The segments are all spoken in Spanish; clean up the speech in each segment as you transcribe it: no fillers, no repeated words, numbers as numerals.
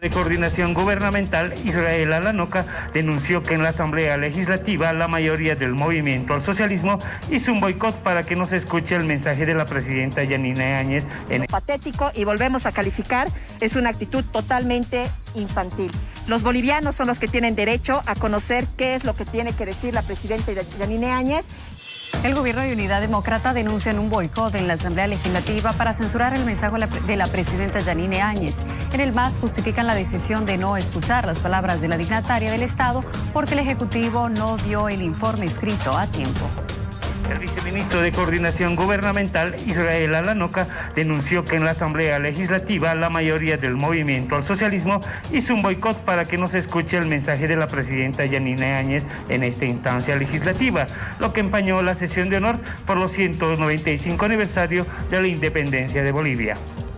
De Coordinación Gubernamental, Israel Alanoca, denunció que en la Asamblea Legislativa la mayoría del movimiento al socialismo hizo un boicot para que no se escuche el mensaje de la presidenta Yanine Áñez. Patético, y volvemos a calificar, es una actitud totalmente infantil. Los bolivianos son los que tienen derecho a conocer qué es lo que tiene que decir la presidenta Yanine Áñez. El gobierno de Unidad Demócrata denuncia un boicot en la Asamblea Legislativa para censurar el mensaje de la presidenta Yanine Áñez. En el MAS justifican la decisión de no escuchar las palabras de la dignataria del Estado porque el Ejecutivo no dio el informe escrito a tiempo. El viceministro de Coordinación Gubernamental, Israel Alanoca, denunció que en la Asamblea Legislativa la mayoría del movimiento al socialismo hizo un boicot para que no se escuche el mensaje de la presidenta Yanine Áñez en esta instancia legislativa, lo que empañó la sesión de honor por los 195 aniversario de la independencia de Bolivia.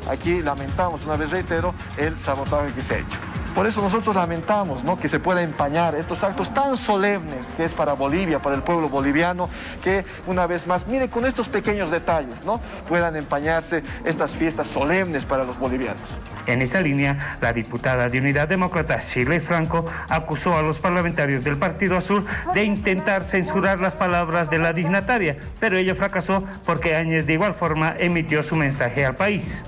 Aquí lamentamos, una vez reitero, el sabotaje que se ha hecho. Por eso nosotros lamentamos, ¿no?, que se pueda empañar estos actos tan solemnes que es para Bolivia, para el pueblo boliviano, que una vez más, mire, con estos pequeños detalles, ¿no?, puedan empañarse estas fiestas solemnes para los bolivianos. En esa línea, la diputada de Unidad Demócrata, Shirley Franco, acusó a los parlamentarios del Partido Azul de intentar censurar las palabras de la dignataria, pero ello fracasó porque Áñez de igual forma emitió su mensaje al país.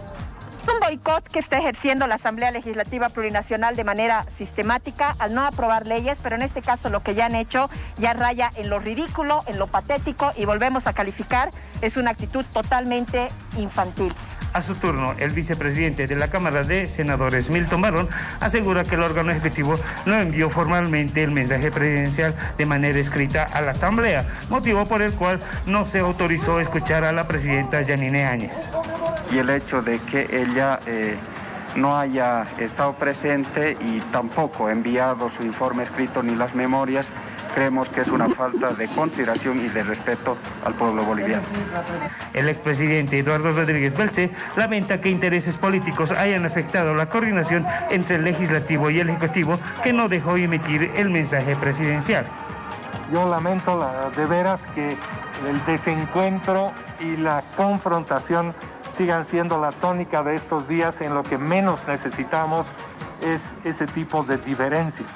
Un boicot que está ejerciendo la Asamblea Legislativa Plurinacional de manera sistemática al no aprobar leyes, pero en este caso lo que ya han hecho ya raya en lo ridículo, en lo patético, y volvemos a calificar, es una actitud totalmente infantil. A su turno, el vicepresidente de la Cámara de Senadores, Milton Barón, asegura que el órgano ejecutivo no envió formalmente el mensaje presidencial de manera escrita a la Asamblea, motivo por el cual no se autorizó escuchar a la presidenta Yanine Áñez. Y el hecho de que ella no haya estado presente y tampoco enviado su informe escrito ni las memorias, creemos que es una falta de consideración y de respeto al pueblo boliviano. El expresidente Eduardo Rodríguez Belce lamenta que intereses políticos hayan afectado la coordinación entre el Legislativo y el Ejecutivo, que no dejó emitir el mensaje presidencial. Yo lamento de veras que el desencuentro y la confrontación sigan siendo la tónica de estos días. En lo que menos necesitamos es ese tipo de diferencias.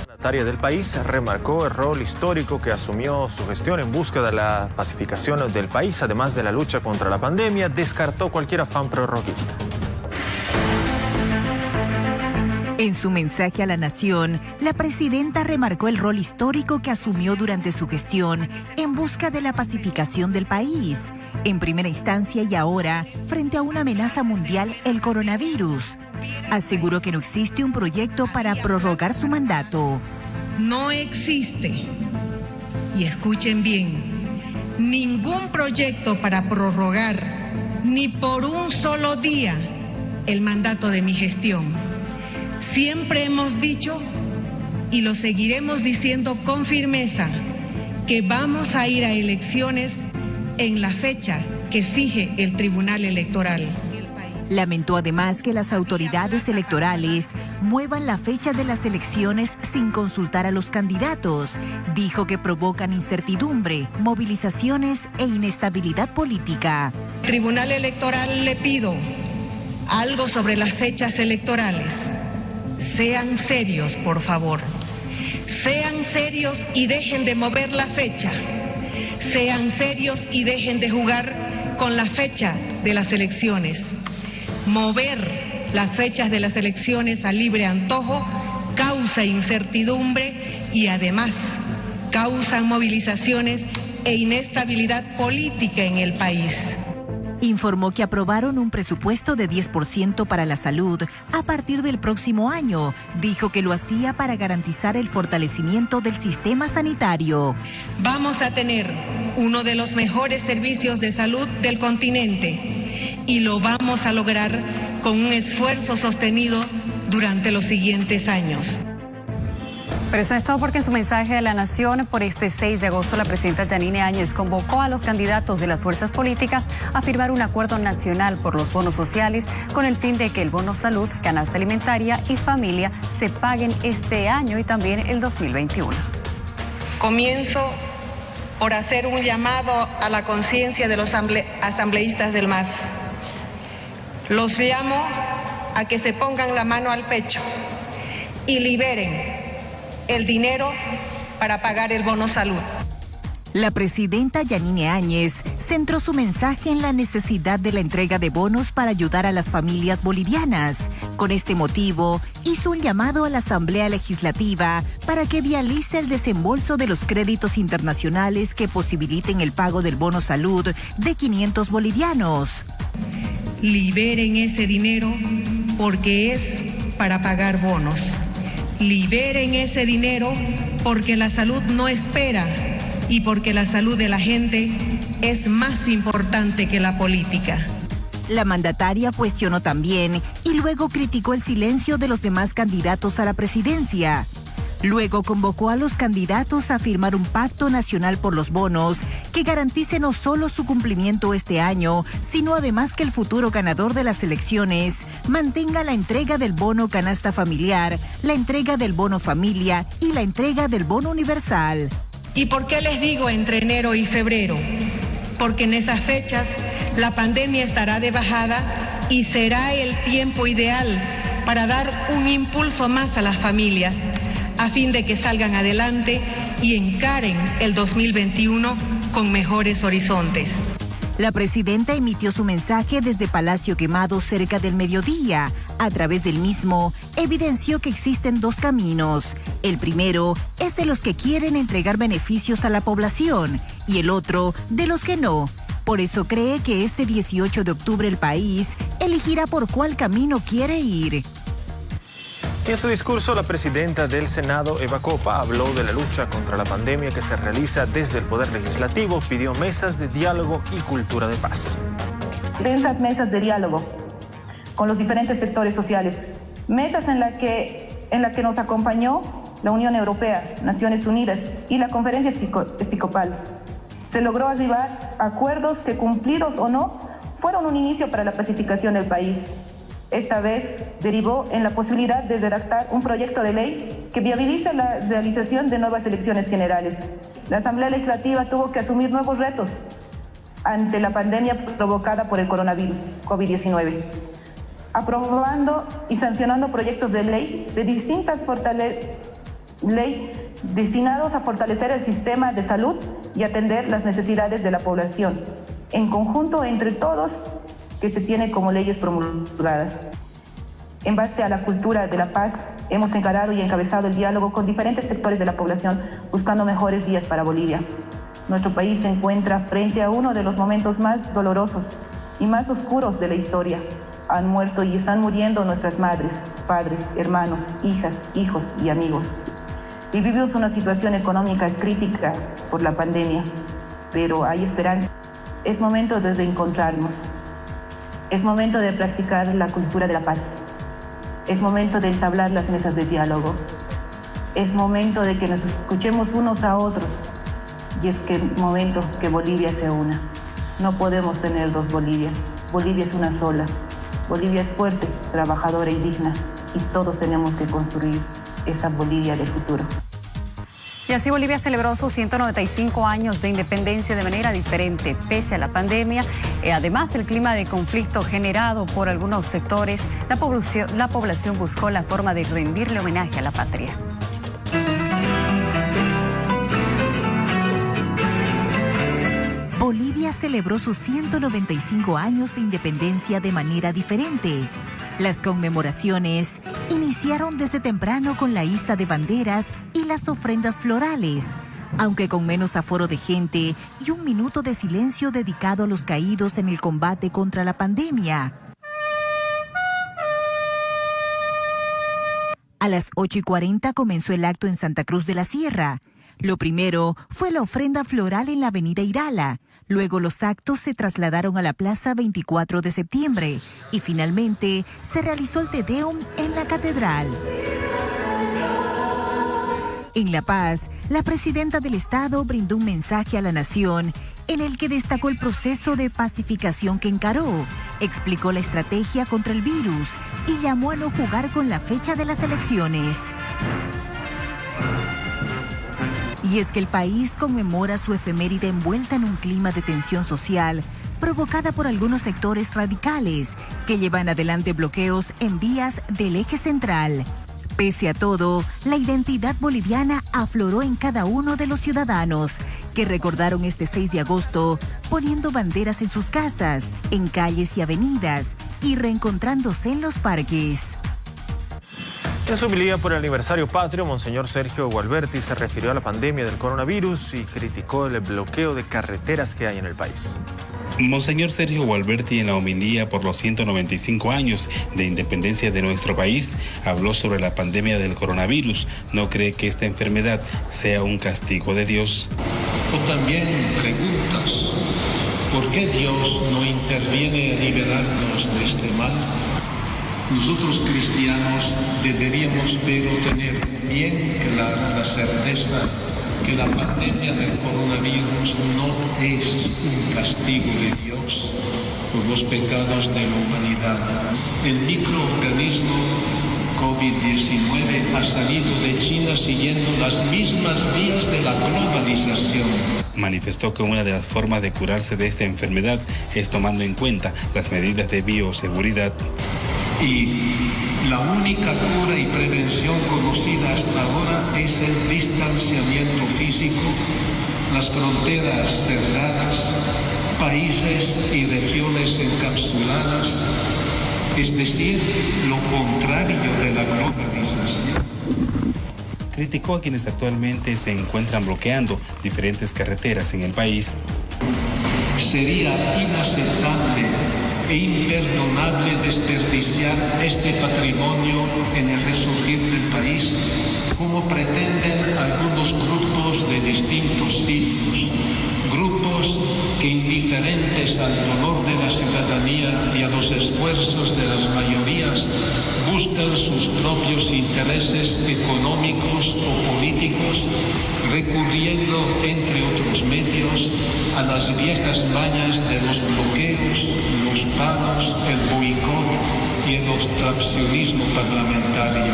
La secretaria del país remarcó el rol histórico que asumió su gestión en busca de la pacificación del país, además de la lucha contra la pandemia. Descartó cualquier afán prorroguista. En su mensaje a la nación, la presidenta remarcó el rol histórico que asumió durante su gestión en busca de la pacificación del país, en primera instancia y ahora, frente a una amenaza mundial, el coronavirus. Aseguró que no existe un proyecto para prorrogar su mandato. No existe, y escuchen bien, ningún proyecto para prorrogar, ni por un solo día, el mandato de mi gestión. Siempre hemos dicho, y lo seguiremos diciendo con firmeza, que vamos a ir a elecciones en la fecha que fije el Tribunal Electoral. Lamentó además que las autoridades electorales muevan la fecha de las elecciones sin consultar a los candidatos. Dijo que provocan incertidumbre, movilizaciones e inestabilidad política. Tribunal Electoral, le pido algo sobre las fechas electorales. Sean serios, por favor. Sean serios y dejen de mover la fecha. Sean serios y dejen de jugar con la fecha de las elecciones. Mover las fechas de las elecciones a libre antojo causa incertidumbre y además causa movilizaciones e inestabilidad política en el país. Informó que aprobaron un presupuesto de 10% para la salud a partir del próximo año. Dijo que lo hacía para garantizar el fortalecimiento del sistema sanitario. Vamos a tener uno de los mejores servicios de salud del continente y lo vamos a lograr con un esfuerzo sostenido durante los siguientes años. Pero eso es todo, porque en su mensaje a la nación por este 6 de agosto, la presidenta Yanine Áñez convocó a los candidatos de las fuerzas políticas a firmar un acuerdo nacional por los bonos sociales con el fin de que el bono salud, canasta alimentaria y familia se paguen este año y también el 2021. Comienzo por hacer un llamado a la conciencia de los asambleístas del MAS. Los llamo a que se pongan la mano al pecho y liberen el dinero para pagar el bono salud. La presidenta Yanine Áñez centró su mensaje en la necesidad de la entrega de bonos para ayudar a las familias bolivianas. Con este motivo, hizo un llamado a la Asamblea Legislativa para que vialice el desembolso de los créditos internacionales que posibiliten el pago del bono salud de 500 bolivianos. Liberen ese dinero porque es para pagar bonos. Liberen ese dinero porque la salud no espera y porque la salud de la gente es más importante que la política. La mandataria cuestionó también y luego criticó el silencio de los demás candidatos a la presidencia. Luego convocó a los candidatos a firmar un pacto nacional por los bonos que garantice no solo su cumplimiento este año, sino además que el futuro ganador de las elecciones mantenga la entrega del bono canasta familiar, la entrega del bono familia y la entrega del bono universal. ¿Y por qué les digo entre enero y febrero? Porque en esas fechas la pandemia estará de bajada y será el tiempo ideal para dar un impulso más a las familias, a fin de que salgan adelante y encaren el 2021 con mejores horizontes. La presidenta emitió su mensaje desde Palacio Quemado cerca del mediodía. A través del mismo, evidenció que existen dos caminos. El primero es de los que quieren entregar beneficios a la población y el otro de los que no. Por eso cree que este 18 de octubre el país elegirá por cuál camino quiere ir. En su discurso, la presidenta del Senado, Eva Copa, habló de la lucha contra la pandemia que se realiza desde el Poder Legislativo, pidió mesas de diálogo y cultura de paz. De esas mesas de diálogo con los diferentes sectores sociales, mesas en la que nos acompañó la Unión Europea, Naciones Unidas y la Conferencia Episcopal. Se logró arribar a acuerdos que, cumplidos o no, fueron un inicio para la pacificación del país. Esta vez derivó en la posibilidad de redactar un proyecto de ley que viabiliza la realización de nuevas elecciones generales. La Asamblea Legislativa tuvo que asumir nuevos retos ante la pandemia provocada por el coronavirus, COVID-19, aprobando y sancionando proyectos de ley de distintas ley destinados a fortalecer el sistema de salud y atender las necesidades de la población, en conjunto entre todos, que se tiene como leyes promulgadas. En base a la cultura de la paz, hemos encarado y encabezado el diálogo con diferentes sectores de la población, buscando mejores días para Bolivia. Nuestro país se encuentra frente a uno de los momentos más dolorosos y más oscuros de la historia. Han muerto y están muriendo nuestras madres, padres, hermanos, hijas, hijos y amigos. Vivimos una situación económica crítica por la pandemia, pero hay esperanza. Es momento de reencontrarnos. Es momento de practicar la cultura de la paz. Es momento de entablar las mesas de diálogo. Es momento de que nos escuchemos unos a otros. Y es momento que Bolivia se una. No podemos tener dos Bolivias. Bolivia es una sola. Bolivia es fuerte, trabajadora y digna. Y todos tenemos que construir esa Bolivia del futuro. Y así Bolivia celebró sus 195 años de independencia de manera diferente, pese a la pandemia. Además, el clima de conflicto generado por algunos sectores, la población buscó la forma de rendirle homenaje a la patria. Bolivia celebró sus 195 años de independencia de manera diferente. Las conmemoraciones iniciaron desde temprano con la iza de banderas y las ofrendas florales, aunque con menos aforo de gente y un minuto de silencio dedicado a los caídos en el combate contra la pandemia. A las 8:40 comenzó el acto en Santa Cruz de la Sierra. Lo primero fue la ofrenda floral en la avenida Irala. Luego los actos se trasladaron a la Plaza 24 de septiembre y finalmente se realizó el Te Deum en la Catedral. En La Paz, la presidenta del Estado brindó un mensaje a la nación en el que destacó el proceso de pacificación que encaró, explicó la estrategia contra el virus y llamó a no jugar con la fecha de las elecciones. Y es que el país conmemora su efeméride envuelta en un clima de tensión social provocada por algunos sectores radicales que llevan adelante bloqueos en vías del eje central. Pese a todo, la identidad boliviana afloró en cada uno de los ciudadanos, que recordaron este 6 de agosto poniendo banderas en sus casas, en calles y avenidas, y reencontrándose en los parques. En su homilía por el aniversario patrio, Monseñor Sergio Gualberti se refirió a la pandemia del coronavirus y criticó el bloqueo de carreteras que hay en el país. Monseñor Sergio Gualberti, en la homilía por los 195 años de independencia de nuestro país, habló sobre la pandemia del coronavirus. No cree que esta enfermedad sea un castigo de Dios. O también preguntas, ¿por qué Dios no interviene a liberarnos de este mal? Nosotros cristianos deberíamos pero tener bien clara la certeza que la pandemia del coronavirus no es un castigo de Dios por los pecados de la humanidad. El microorganismo COVID-19 ha salido de China siguiendo las mismas vías de la globalización. Manifestó que una de las formas de curarse de esta enfermedad es tomando en cuenta las medidas de bioseguridad. Y la única cura y prevención conocida hasta ahora es el distanciamiento físico, las fronteras cerradas, países y regiones encapsuladas, es decir, lo contrario de la globalización. Criticó a quienes actualmente se encuentran bloqueando diferentes carreteras en el país. Sería inaceptable e imperdonable desperdiciar este patrimonio en el resurgir del país, como pretenden algunos grupos de distintos signos, grupos que indiferentes al dolor de la ciudadanía y a los esfuerzos de las mayorías, buscan sus propios intereses económicos o políticos, recurriendo, entre otros medios, a las viejas mañas de los bloqueos, los paros, el boicot y el obstruccionismo parlamentario.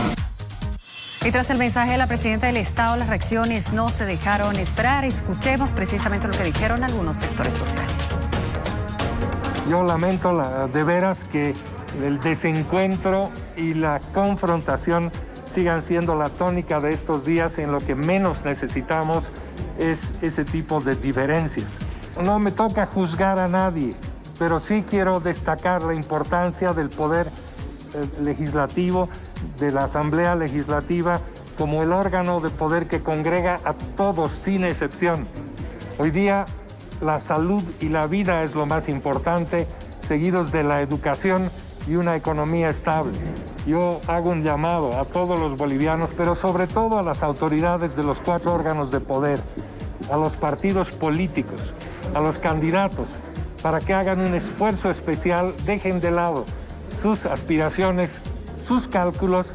Y tras el mensaje de la presidenta del Estado, las reacciones no se dejaron esperar. Escuchemos precisamente lo que dijeron algunos sectores sociales. Yo lamento de veras que el desencuentro y la confrontación sigan siendo la tónica de estos días. En lo que menos necesitamos es ese tipo de diferencias. No me toca juzgar a nadie, pero sí quiero destacar la importancia del poder legislativo, de la Asamblea Legislativa, como el órgano de poder que congrega a todos sin excepción. Hoy día la salud y la vida es lo más importante, seguidos de la educación y una economía estable. Yo hago un llamado a todos los bolivianos, pero sobre todo a las autoridades de los 4 órganos de poder, a los partidos políticos, a los candidatos, para que hagan un esfuerzo especial, dejen de lado sus aspiraciones, sus cálculos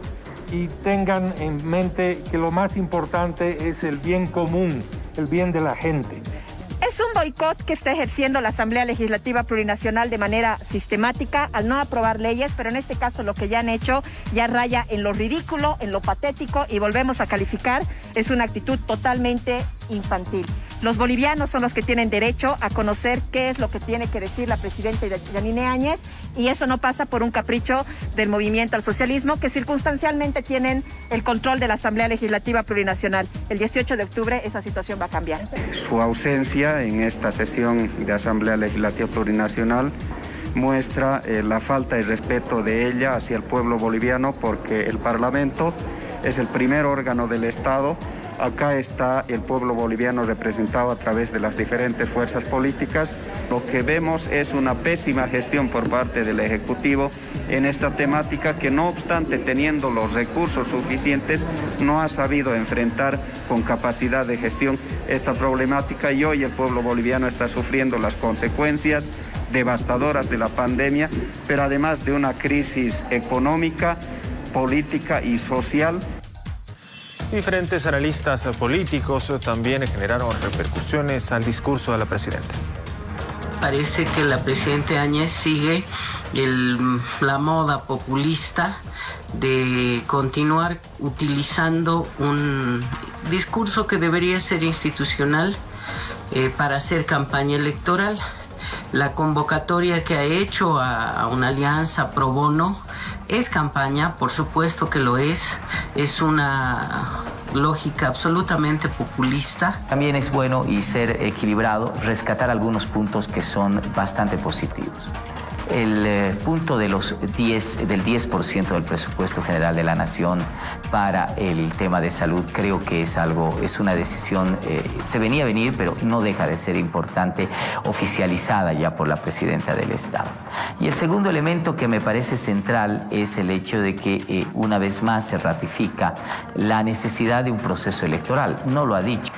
y tengan en mente que lo más importante es el bien común, el bien de la gente. Es un boicot que está ejerciendo la Asamblea Legislativa Plurinacional de manera sistemática al no aprobar leyes, pero en este caso lo que ya han hecho ya raya en lo ridículo, en lo patético, y volvemos a calificar, es una actitud totalmente infantil. Los bolivianos son los que tienen derecho a conocer qué es lo que tiene que decir la presidenta Yanine Áñez, y eso no pasa por un capricho del movimiento al socialismo, que circunstancialmente tienen el control de la Asamblea Legislativa Plurinacional. El 18 de octubre esa situación va a cambiar. Su ausencia en esta sesión de Asamblea Legislativa Plurinacional muestra la falta de respeto de ella hacia el pueblo boliviano, porque el Parlamento es el primer órgano del Estado. Acá está el pueblo boliviano representado a través de las diferentes fuerzas políticas. Lo que vemos es una pésima gestión por parte del Ejecutivo en esta temática, que no obstante teniendo los recursos suficientes no ha sabido enfrentar con capacidad de gestión esta problemática, y hoy el pueblo boliviano está sufriendo las consecuencias devastadoras de la pandemia, pero además de una crisis económica, política y social. Diferentes analistas políticos también generaron repercusiones al discurso de la presidenta. Parece que la presidenta Áñez sigue la moda populista de continuar utilizando un discurso que debería ser institucional para hacer campaña electoral. la convocatoria que ha hecho a una alianza pro bono es campaña, por supuesto que lo es una lógica absolutamente populista. También es bueno y ser equilibrado, rescatar algunos puntos que son bastante positivos. El punto del 10% del presupuesto general de la Nación para el tema de salud creo que es una decisión, se venía a venir, pero no deja de ser importante, oficializada ya por la Presidenta del Estado. Y el segundo elemento que me parece central es el hecho de que una vez más se ratifica la necesidad de un proceso electoral. No lo ha dicho.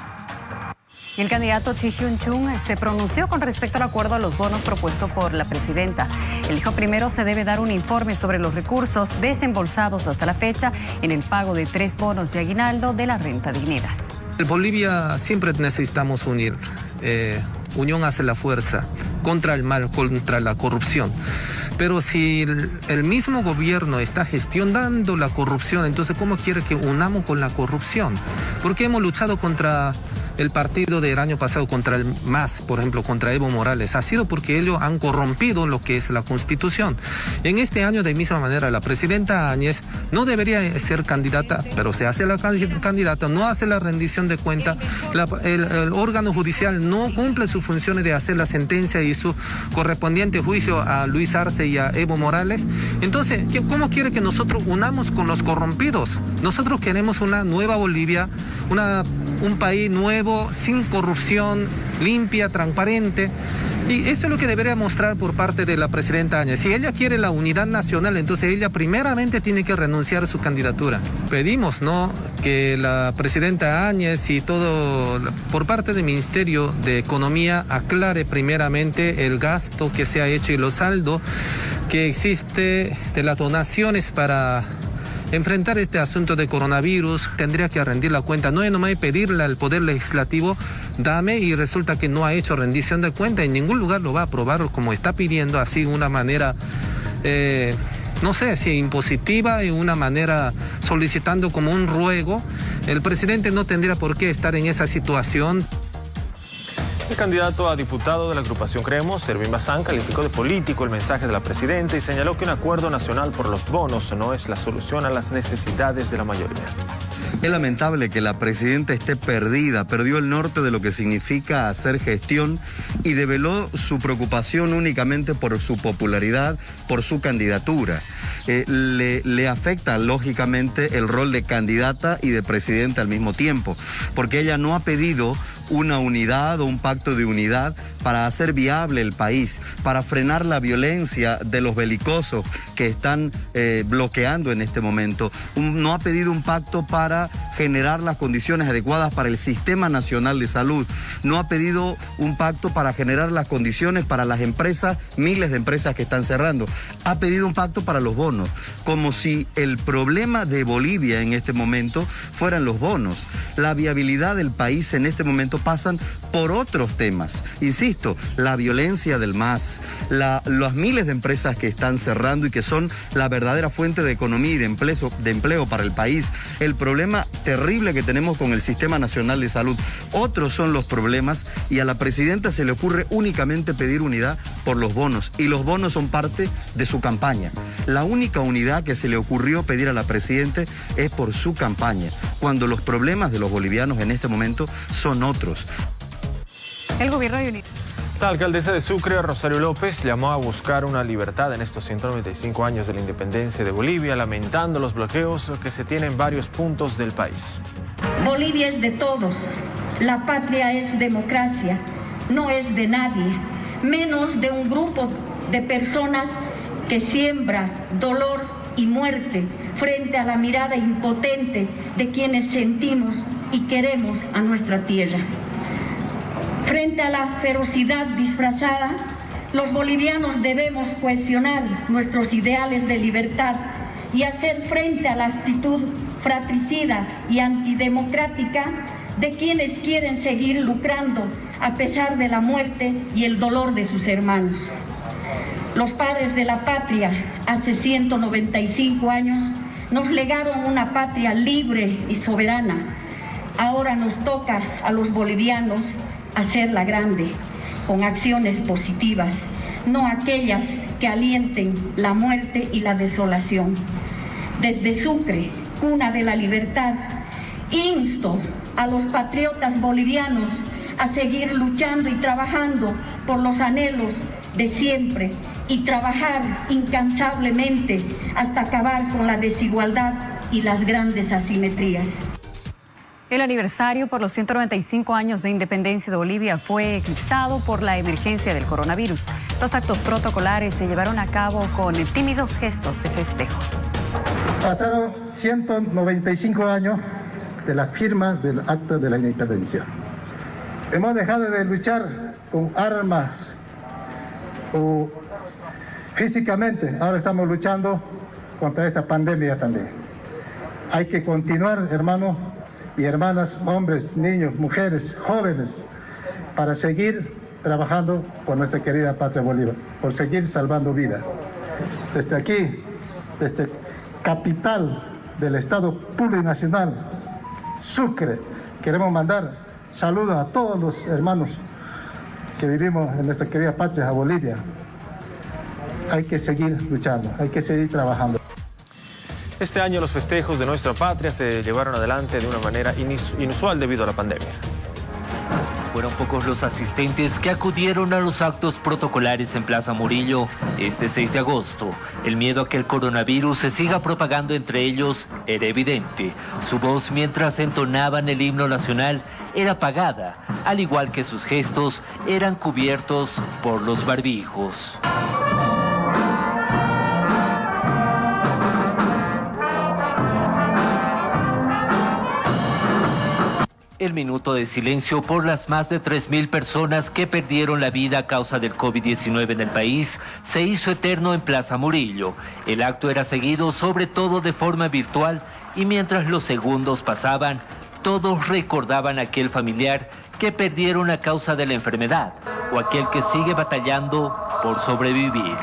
Y el candidato Chi Hyun-chung se pronunció con respecto al acuerdo a los bonos propuesto por la presidenta. El dijo primero se debe dar un informe sobre los recursos desembolsados hasta la fecha en el pago de 3 bonos de aguinaldo de la renta dignidad. En Bolivia siempre necesitamos unir. Unión hace la fuerza contra el mal, contra la corrupción. Pero si el mismo gobierno está gestionando la corrupción, entonces ¿cómo quiere que unamos con la corrupción? Porque hemos luchado contra el partido del año pasado, contra el MAS, por ejemplo, contra Evo Morales. Ha sido porque ellos han corrompido lo que es la Constitución. En este año, de misma manera, la presidenta Áñez no debería ser candidata, pero se hace la candidata, no hace la rendición de cuenta. El órgano judicial no cumple sus funciones de hacer la sentencia y su correspondiente juicio a Luis Arce y a Evo Morales. Entonces, ¿cómo quiere que nosotros unamos con los corrompidos? Nosotros queremos una nueva Bolivia, un país nuevo, sin corrupción, limpia, transparente. Y eso es lo que debería mostrar por parte de la presidenta Áñez. Si ella quiere la unidad nacional, entonces ella primeramente tiene que renunciar a su candidatura. Pedimos, que la presidenta Áñez y todo, por parte del Ministerio de Economía, aclare primeramente el gasto que se ha hecho y los saldos que existe de las donaciones para enfrentar este asunto de coronavirus. Tendría que rendir la cuenta, no es nomás pedirle al Poder Legislativo, dame, y resulta que no ha hecho rendición de cuenta. En ningún lugar lo va a aprobar como está pidiendo, así una manera, no sé si impositiva, y una manera solicitando como un ruego. El presidente no tendría por qué estar en esa situación. El candidato a diputado de la agrupación Creemos, Ervin Bazán, calificó de político el mensaje de la presidenta y señaló que un acuerdo nacional por los bonos no es la solución a las necesidades de la mayoría. Es lamentable que la presidenta esté perdida, perdió el norte de lo que significa hacer gestión y develó su preocupación únicamente por su popularidad, por su candidatura. Le afecta lógicamente el rol de candidata y de presidenta al mismo tiempo, porque ella no ha pedido una unidad o un pacto de unidad para hacer viable el país, para frenar la violencia de los belicosos que están bloqueando en este momento. No ha pedido un pacto para generar las condiciones adecuadas para el Sistema Nacional de Salud. No ha pedido un pacto para generar las condiciones para las empresas, miles de empresas que están cerrando. Ha pedido un pacto para los bonos, como si el problema de Bolivia en este momento fueran los bonos. La viabilidad del país en este momento pasan por otros temas. Insisto, la violencia del MAS, las miles de empresas que están cerrando y que son la verdadera fuente de economía y de empleo para el país. El problema terrible que tenemos con el Sistema Nacional de Salud. Otros son los problemas, y a la presidenta se le ocurre únicamente pedir unidad por los bonos, y los bonos son parte de su campaña. La única unidad que se le ocurrió pedir a la presidenta es por su campaña, cuando los problemas de los bolivianos en este momento son otros. El gobierno de Unidad. La alcaldesa de Sucre, Rosario López, llamó a buscar una libertad en estos 195 años de la independencia de Bolivia, lamentando los bloqueos que se tienen en varios puntos del país. Bolivia es de todos, la patria es democracia, no es de nadie, menos de un grupo de personas que siembra dolor y muerte frente a la mirada impotente de quienes sentimos y queremos a nuestra tierra. Frente a la ferocidad disfrazada, los bolivianos debemos cuestionar nuestros ideales de libertad y hacer frente a la actitud fratricida y antidemocrática de quienes quieren seguir lucrando a pesar de la muerte y el dolor de sus hermanos. Los padres de la patria, hace 195 años, nos legaron una patria libre y soberana. Ahora nos toca a los bolivianos hacerla grande. con acciones positivas, no aquellas que alienten la muerte y la desolación. Desde Sucre, cuna de la libertad, insto a los patriotas bolivianos a seguir luchando y trabajando por los anhelos de siempre y trabajar incansablemente hasta acabar con la desigualdad y las grandes asimetrías. El aniversario por los 195 años de independencia de Bolivia fue eclipsado por la emergencia del coronavirus. Los actos protocolares se llevaron a cabo con tímidos gestos de festejo. Pasaron 195 años de la firma del Acta de la Independencia. Hemos dejado de luchar con armas o físicamente, ahora estamos luchando contra esta pandemia también. Hay que continuar, hermanos y hermanas, hombres, niños, mujeres, jóvenes, para seguir trabajando por nuestra querida patria Bolívar, por seguir salvando vidas. Desde aquí, desde capital del Estado plurinacional, Sucre, queremos mandar saludos a todos los hermanos que vivimos en nuestra querida patria Bolivia. Hay que seguir luchando, hay que seguir trabajando. Este año los festejos de nuestra patria se llevaron adelante de una manera inusual debido a la pandemia. Fueron pocos los asistentes que acudieron a los actos protocolares en Plaza Murillo este 6 de agosto. El miedo a que el coronavirus se siga propagando entre ellos era evidente. Su voz mientras entonaban el himno nacional era apagada, al igual que sus gestos eran cubiertos por los barbijos. El minuto de silencio por las más de 3.000 personas que perdieron la vida a causa del COVID-19 en el país se hizo eterno en Plaza Murillo. El acto era seguido sobre todo de forma virtual y mientras los segundos pasaban, todos recordaban a aquel familiar que perdieron a causa de la enfermedad o aquel que sigue batallando por sobrevivir.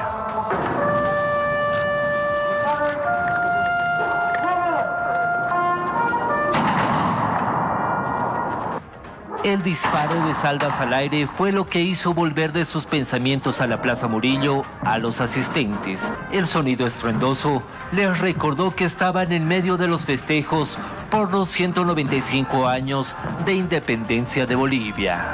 El disparo de salvas al aire fue lo que hizo volver de sus pensamientos a la Plaza Murillo a los asistentes. El sonido estruendoso les recordó que estaban en medio de los festejos por los 195 años de independencia de Bolivia.